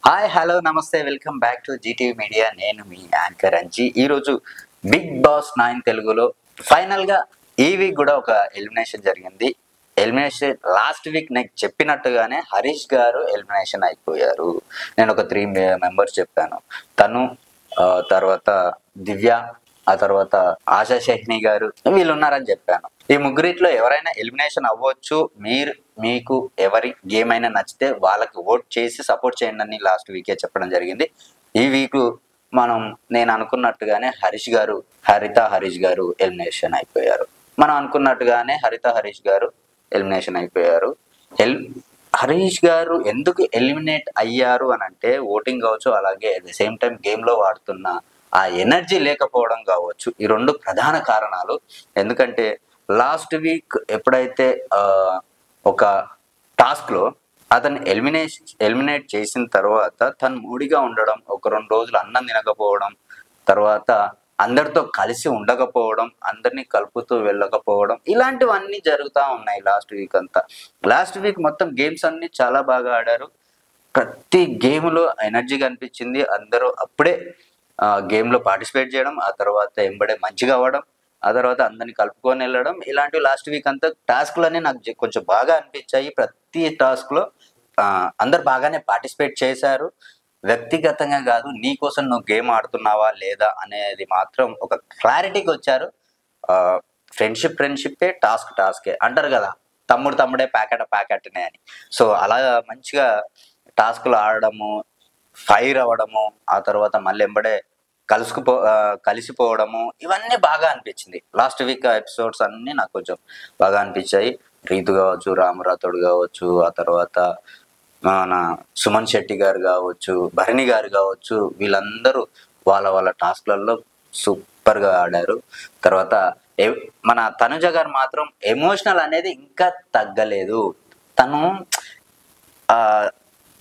Hi hello నమస్తే welcome back to GTV media. నేను మీ యాంకర్ అంజీ. ఈరోజు బిగ్ బాస్ 9 తెలుగులో ఫైనల్గా ఈ వీక్ కూడా ఒక ఎలిమినేషన్ జరిగింది. ఎలిమినేషన్ లాస్ట్ వీక్ నాకు చెప్పినట్టుగానే హరీష్ గారు ఎలిమినేషన్ అయిపోయారు. నేను ఒక 3 మెంబర్స్ చెప్పాను. తను తర్వాత దివ్య, ఆ తర్వాత ఆశా షెహ్ని గారు వీళ్ళు ఉన్నారని చెప్పాను. ఈ ముగ్గురిట్లో ఎవరైనా ఎలిమినేషన్ అవ్వచ్చు. మీకు ఎవరి గేమ్ అయినా నచ్చితే వాళ్ళకి ఓట్ చేసి సపోర్ట్ చేయండి అని లాస్ట్ వీకే చెప్పడం జరిగింది. ఈ వీక్ నేను అనుకున్నట్టుగానే హరీష్ గారు ఎలిమినేషన్ అయిపోయారు. మనం అనుకున్నట్టుగానే హరీష్ గారు ఎలిమినేషన్ అయిపోయారు. హరీష్ గారు ఎందుకు ఎలిమినేట్ అయ్యారు అని అంటే ఓటింగ్ కావచ్చు, అలాగే అట్ ద సేమ్ టైం గేమ్లో వాడుతున్న ఆ ఎనర్జీ లేకపోవడం కావచ్చు. ఈ 2 ప్రధాన కారణాలు. ఎందుకంటే లాస్ట్ వీక్ ఎప్పుడైతే ఒక టాస్క్లో అతను ఎలిమినేట్ చేసిన తర్వాత తను మూడిగా ఉండడం, ఒక 2 రోజులు అన్నం తినకపోవడం, తర్వాత అందరితో కలిసి ఉండకపోవడం, అందరినీ కలుపుతూ వెళ్ళకపోవడం, ఇలాంటివన్నీ జరుగుతూ ఉన్నాయి లాస్ట్ వీక్ అంతా. లాస్ట్ వీక్ మొత్తం గేమ్స్ అన్ని చాలా బాగా ఆడారు. ప్రతి గేమ్లో ఎనర్జీ కనిపించింది. అందరూ అప్పుడే గేమ్లో పార్టిసిపేట్ చేయడం, ఆ తర్వాత ఎంబడే మంచిగా అవ్వడం, ఆ తర్వాత అందరిని కలుపుకొని వెళ్ళడం, ఇలాంటివి లాస్ట్ వీక్ అంతా టాస్క్లన్నీ నాకు కొంచెం బాగా అనిపించాయి. ప్రతి టాస్క్లో అందరు బాగానే పార్టిసిపేట్ చేశారు. వ్యక్తిగతంగా కాదు, నీ కోసం నువ్వు గేమ్ ఆడుతున్నావా లేదా అనేది మాత్రం ఒక క్లారిటీకి వచ్చారు. ఫ్రెండ్షిప్పే, టాస్కే అంటారు కదా, తమ్ముడే ప్యాకెట్నే అని. సో అలా మంచిగా టాస్క్లు ఆడడము, ఫైర్ అవ్వడము, ఆ తర్వాత మళ్ళీ ఎంబడే కలిసిపోవడము, ఇవన్నీ బాగా అనిపించింది. లాస్ట్ వీక్ ఎపిసోడ్స్ అన్నీ నాకు కొంచెం బాగా అనిపించాయి. రీతు కావచ్చు, రాము రాథోడ్ కావచ్చు, ఆ తర్వాత మన సుమన్ శెట్టి గారు కావచ్చు, భరణి గారు కావచ్చు, వీళ్ళందరూ వాళ్ళ టాస్క్లలో సూపర్గా ఆడారు. తర్వాత మన తనుజ గారు మాత్రం ఎమోషనల్ అనేది ఇంకా తగ్గలేదు.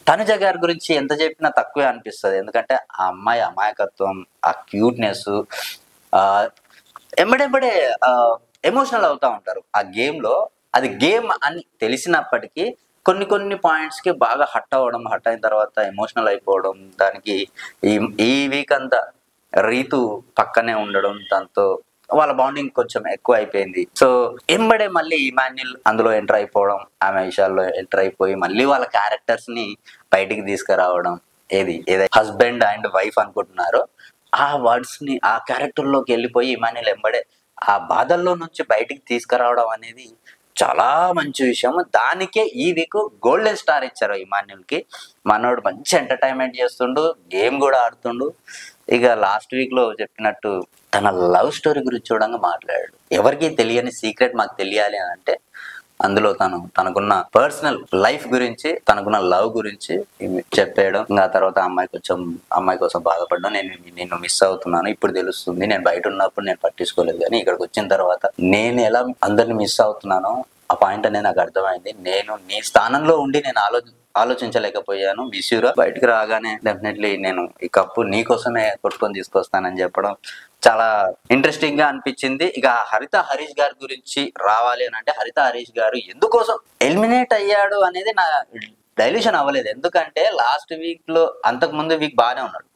తనుజ గారి గురించి ఎంత చెప్పినా తక్కువే అనిపిస్తుంది. ఎందుకంటే ఆ అమ్మాయి అమాయకత్వం, ఆ క్యూట్నెస్, ఎంబడెంబడే ఎమోషనల్ అవుతూ ఉంటారు ఆ గేమ్లో. అది గేమ్ అని తెలిసినప్పటికీ కొన్ని పాయింట్స్కి బాగా హట్ అయిన తర్వాత ఎమోషనల్ అయిపోవడం, దానికి ఈ వీక్ అంతా రీతు పక్కనే ఉండడం, దాంతో వాళ్ళ బాండింగ్ కొంచెం ఎక్కువ అయిపోయింది. సో ఎంబడే మళ్ళీ ఇమాన్యుల్ అందులో ఎంటర్ అయిపోవడం, ఆమె విషయాల్లో ఎంటర్ అయిపోయి మళ్ళీ వాళ్ళ క్యారెక్టర్స్ ని బయటికి తీసుకురావడం, ఏదైతే హస్బెండ్ అండ్ వైఫ్ అనుకుంటున్నారో ఆ వర్డ్స్ ని ఆ క్యారెక్టర్ లోకి వెళ్ళిపోయి ఇమాన్యుల్ ఎంబడే ఆ బాధల్లో నుంచి బయటికి తీసుకురావడం అనేది చాలా మంచి విషయం. దానికే ఈ వీక్ గోల్డెన్ స్టార్ ఇచ్చారు ఇమాన్యుల్ కి. మనోడు మంచి ఎంటర్టైన్మెంట్ చేస్తుండు, గేమ్ కూడా ఆడుతుండు. ఇక లాస్ట్ వీక్ లో చెప్పినట్టు తన లవ్ స్టోరీ గురించి చూడంగా మాట్లాడాడు. ఎవరికి తెలియని సీక్రెట్ మాకు తెలియాలి అని అంటే అందులో తనకున్న పర్సనల్ లైఫ్ గురించి, తనకున్న లవ్ గురించి చెప్పేయడం. ఇంకా తర్వాత అమ్మాయి కోసం బాధపడడం, నేను మిస్ అవుతున్నాను, ఇప్పుడు తెలుస్తుంది, నేను బయట ఉన్నప్పుడు నేను పట్టించుకోలేదు, కానీ ఇక్కడికి వచ్చిన తర్వాత నేను ఎలా అందరిని మిస్ అవుతున్నానో ఆ పాయింట్ అనేది నాకు అర్థమైంది. నేను నీ స్థానంలో ఉండి నేను ఆలోచించలేకపోయాను. మిస్యూరా బయటకు రాగానే డెఫినెట్లీ నేను ఈ కప్పు నీ కోసమే కొట్టుకొని తీసుకొస్తానని చెప్పడం చాలా ఇంట్రెస్టింగ్ గా అనిపించింది. ఇక హరీష్ గారి గురించి రావాలి అని అంటే, హరీష్ గారు ఎందుకోసం ఎలిమినేట్ అయ్యాడు అనేది నా డైల్యూషన్ అవ్వలేదు. ఎందుకంటే లాస్ట్ వీక్ లో, అంతకు ముందు వీక్ బాగానే ఉన్నాడు.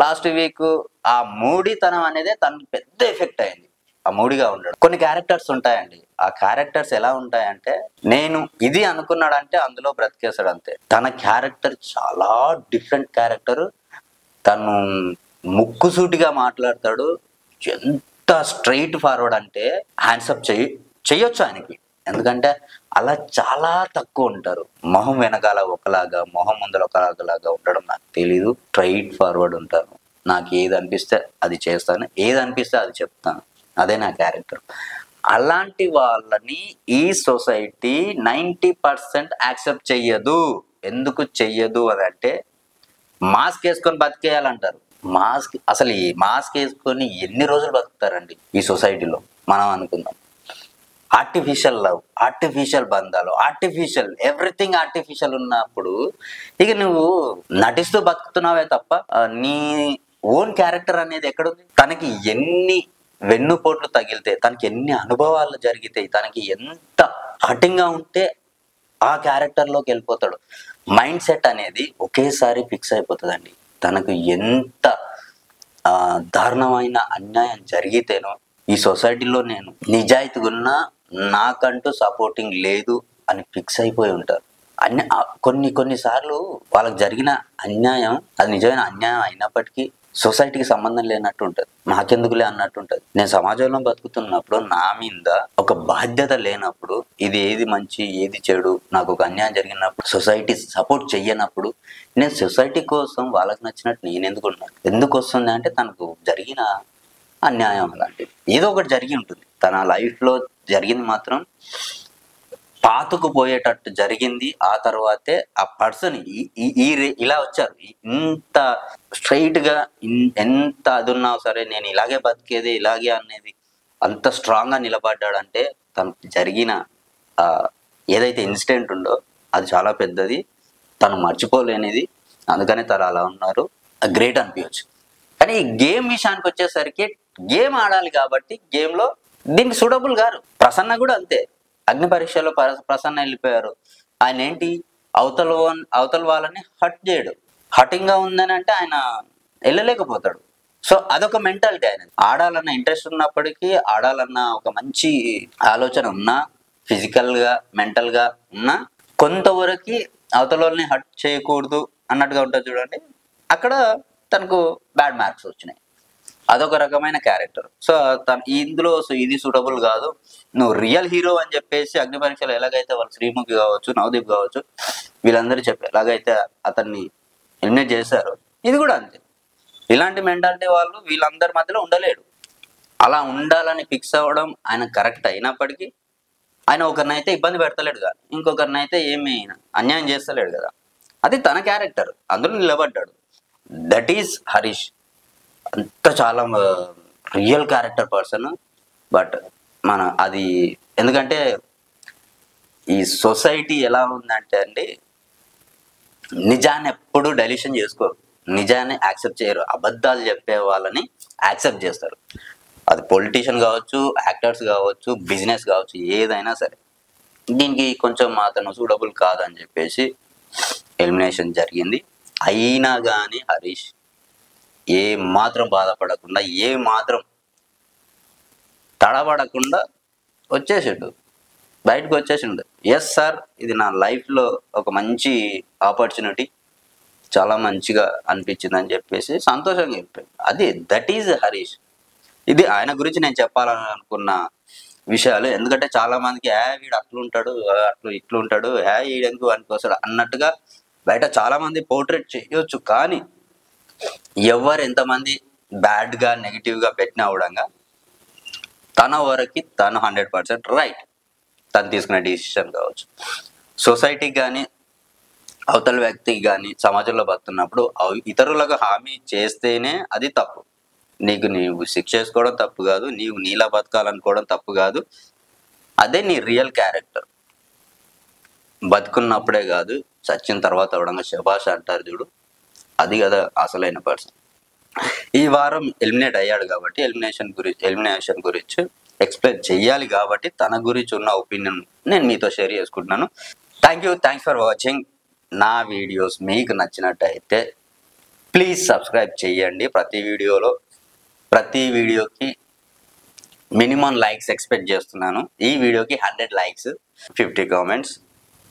లాస్ట్ వీక్ ఆ మూడితనం అనేది తనకు పెద్ద ఎఫెక్ట్ అయింది. ఆ మూడిగా ఉండడం. కొన్ని క్యారెక్టర్స్ ఉంటాయండి, ఆ క్యారెక్టర్స్ ఎలా ఉంటాయంటే నేను ఇది అనుకున్నాడంటే అందులో బ్రతికేస్తాడు అంతే. తన క్యారెక్టర్ చాలా డిఫరెంట్ క్యారెక్టర్. తను ముక్కుసూటిగా మాట్లాడతాడు. ఎంత స్ట్రైట్ ఫార్వర్డ్ అంటే హ్యాండ్సప్ చెయ్యొచ్చు ఆయనకి. ఎందుకంటే అలా చాలా తక్కువ ఉంటారు. మొహం వెనకాల ఒకలాగా, మొహం ముందర ఒకలాగా ఉండడం నాకు తెలీదు. స్ట్రైట్ ఫార్వర్డ్ ఉంటాను. నాకు ఏది అనిపిస్తే అది చేస్తాను, ఏది అనిపిస్తే అది చెప్తాను. అదే నా క్యారెక్టర్. అలాంటి వాళ్ళని ఈ సొసైటీ 90% యాక్సెప్ట్ చెయ్యదు. ఎందుకు చెయ్యదు అని అంటే, మాస్క్ వేసుకొని బతికేయాలంటారు. అసలు ఈ మాస్క్ వేసుకొని ఎన్ని రోజులు బతుకుతారండి ఈ సొసైటీలో? మనం అనుకుందాం, ఆర్టిఫిషియల్ లవ్, ఆర్టిఫిషియల్ బంధాలు, ఆర్టిఫిషియల్ ఎవ్రీథింగ్ ఆర్టిఫిషియల్ ఉన్నప్పుడు ఇక నువ్వు నటిస్తూ బతుకుతున్నావే తప్ప నీ ఓన్ క్యారెక్టర్ అనేది ఎక్కడుంది? తనకి ఎన్ని వెన్నుపోట్లు తగిలితే, తనకి ఎన్ని అనుభవాలు జరిగితే, తనకి ఎంత కఠినంగా ఉంటే ఆ క్యారెక్టర్లోకి వెళ్ళిపోతాడు. మైండ్ సెట్ అనేది ఒకేసారి ఫిక్స్ అయిపోతుందండి. తనకు ఎంత దారుణమైన అన్యాయం జరిగితేనో ఈ సొసైటీలో నేను నిజాయితీగా ఉన్నా నాకంటూ సపోర్టింగ్ లేదు అని ఫిక్స్ అయిపోయి ఉంటారు. కొన్నిసార్లు వాళ్ళకి జరిగిన అన్యాయం అది నిజమైన అన్యాయం అయినప్పటికీ సొసైటీకి సంబంధం లేనట్టు ఉంటుంది, మాకెందుకులే అన్నట్టు ఉంటుంది. నేను సమాజంలో బతుకుతున్నప్పుడు నా మీద ఒక బాధ్యత లేనప్పుడు ఇది ఏది మంచి ఏది చెడు, నాకు ఒక అన్యాయం జరిగినప్పుడు సొసైటీ సపోర్ట్ చెయ్యనప్పుడు నేను సొసైటీ కోసం వాళ్ళకి నచ్చినట్టు నేను ఎందుకు వస్తుంది అంటే తనకు జరిగిన అన్యాయం అలాంటిది ఏదో ఒకటి జరిగి ఉంటుంది. తన లైఫ్లో జరిగింది మాత్రం పాతుకుపోయేటట్టు జరిగింది. ఆ తర్వాతే ఆ పర్సన్ ఇలా వచ్చారు. ఇంత స్ట్రైట్ గా ఎంత అది ఉన్నా సరే నేను ఇలాగే బతికేది ఇలాగే అనేది అంత స్ట్రాంగ్ గా నిలబడ్డాడంటే తనకు జరిగిన ఏదైతే ఇన్సిడెంట్ ఉందో అది చాలా పెద్దది, తను మర్చిపోలేనిది. అందుకనే తను అలా ఉన్నారు, గ్రేట్ అనిపించచ్చు. కానీ ఈ గేమ్ విషయానికి వచ్చేసరికి గేమ్ ఆడాలి కాబట్టి గేమ్ లో దీనికి సూటబుల్ గారు. ప్రసన్న కూడా అంతే, అగ్ని పరీక్షలో ప్రసన్న వెళ్ళిపోయారు. ఆయన ఏంటి అవతల వాళ్ళని హట్ చేయడు. హటింగ్ గా ఉందని అంటే ఆయన వెళ్ళలేకపోతాడు. సో అదొక మెంటాలిటీ. ఆయన ఆడాలన్న ఇంట్రెస్ట్ ఉన్నప్పటికీ, ఆడాలన్న ఒక మంచి ఆలోచన ఉన్నా, ఫిజికల్ గా మెంటల్ గా ఉన్నా కొంతవరకు అవతల వాళ్ళని హట్ చేయకూడదు అన్నట్టుగా ఉంటుంది చూడండి. అక్కడ తనకు బ్యాడ్ మార్క్స్ వచ్చినాయి. అదొక రకమైన క్యారెక్టర్. సో ఇందులో ఇది సూటబుల్ కాదు, నువ్వు రియల్ హీరో అని చెప్పేసి అగ్ని పరీక్షలు ఎలాగైతే వాళ్ళు శ్రీముఖి కావచ్చు, నవదీప్ కావచ్చు, వీళ్ళందరూ చెప్పి ఎలాగైతే అతన్ని ఎలిమినేట్ చేశారు, ఇది కూడా అంతే. ఇలాంటి మెంటాలిటీ వాళ్ళు వీళ్ళందరి మధ్యలో ఉండలేడు. అలా ఉండాలని ఫిక్స్ అవ్వడం ఆయన కరెక్ట్ అయినప్పటికీ ఆయన ఒకరినైతే ఇబ్బంది పెడతలేడు కదా, ఇంకొకరినైతే ఏమి అన్యాయం చేస్తలేడు కదా. అది తన క్యారెక్టర్, అందులో నిలబడ్డాడు. That is Harish. అంత చాలా రియల్ క్యారెక్టర్ పర్సన్. బట్ అది ఎందుకంటే ఈ సొసైటీ ఎలా ఉందంటే అండి, నిజాన్ని ఎప్పుడు డైల్యూషన్ చేసుకోరు, నిజాన్ని యాక్సెప్ట్ చేయరు. అబద్ధాలు చెప్పే వాళ్ళని యాక్సెప్ట్ చేస్తారు. అది పొలిటీషియన్ కావచ్చు, యాక్టర్స్ కావచ్చు, బిజినెస్ కావచ్చు, ఏదైనా సరే. దీనికి కొంచెం అతను సూటబుల్ కాదని చెప్పేసి ఎలిమినేషన్ జరిగింది. అయినా కానీ హరీష్ ఏ మాత్రం బాధపడకుండా, ఏ మాత్రం తడబడకుండా బయటకు వచ్చేసిండు. ఎస్ సార్, ఇది నా లైఫ్లో ఒక మంచి ఆపర్చునిటీ, చాలా మంచిగా అనిపించింది అని చెప్పేసి సంతోషంగా చెప్పాడు. That is Harish. ఇది ఆయన గురించి నేను చెప్పాలని అనుకున్న విషయాలు. ఎందుకంటే చాలా మందికి వీడు అట్లుంటాడు, ఇట్లుంటాడు, వీడెందుకు అనిపిస్తాడు అన్నట్టుగా బయట చాలా మంది పోర్ట్రేట్ చేయొచ్చు. కానీ ఎవరు ఎంతమంది బ్యాడ్గా నెగిటివ్గా పెట్టినా కూడా తన వరకు తను 100% రైట్. తను తీసుకునే డిసిషన్ కావచ్చు, సొసైటీకి కానీ అవతల వ్యక్తికి కానీ సమాజంలో బతున్నప్పుడు ఇతరులకు హామీ చేస్తేనే అది తప్పు. నీవు శిక్ష చేసుకోవడం తప్పు కాదు, నీవు నీలా బతకాలనుకోవడం తప్పు కాదు. అదే నీ రియల్ క్యారెక్టర్. బతుకున్నప్పుడే కాదు, చచ్చిన తర్వాత అవడంగా శభాష్ అంటారు చూడు, అది కదా అసలైన పర్సన్. ఈ వారం ఎలిమినేట్ అయ్యాడు కాబట్టి ఎలిమినేషన్ గురించి ఎక్స్ప్లెయిన్ చెయ్యాలి కాబట్టి తన గురించి ఉన్న ఒపీనియన్ నేను మీతో షేర్ చేసుకుంటున్నాను. Thanks for watching. నా వీడియోస్ మీకు నచ్చినట్టయితే ప్లీజ్ సబ్స్క్రైబ్ చేయండి. ప్రతి వీడియోకి మినిమం లైక్స్ ఎక్స్పెక్ట్ చేస్తున్నాను. ఈ వీడియోకి 100 లైక్స్, 50 కామెంట్స్.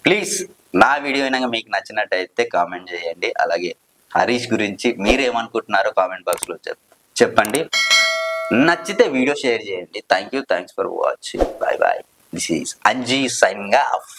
ప్లీజ్ నా వీడియో అయినా మీకు నచ్చినట్టయితే కామెంట్ చేయండి. అలాగే హరీష్ గురించి మీరేమనుకుంటున్నారో కామెంట్ బాక్స్లో చెప్పండి. నచ్చితే వీడియో షేర్ చేయండి. Thanks for watching. By. This is Anji signing off.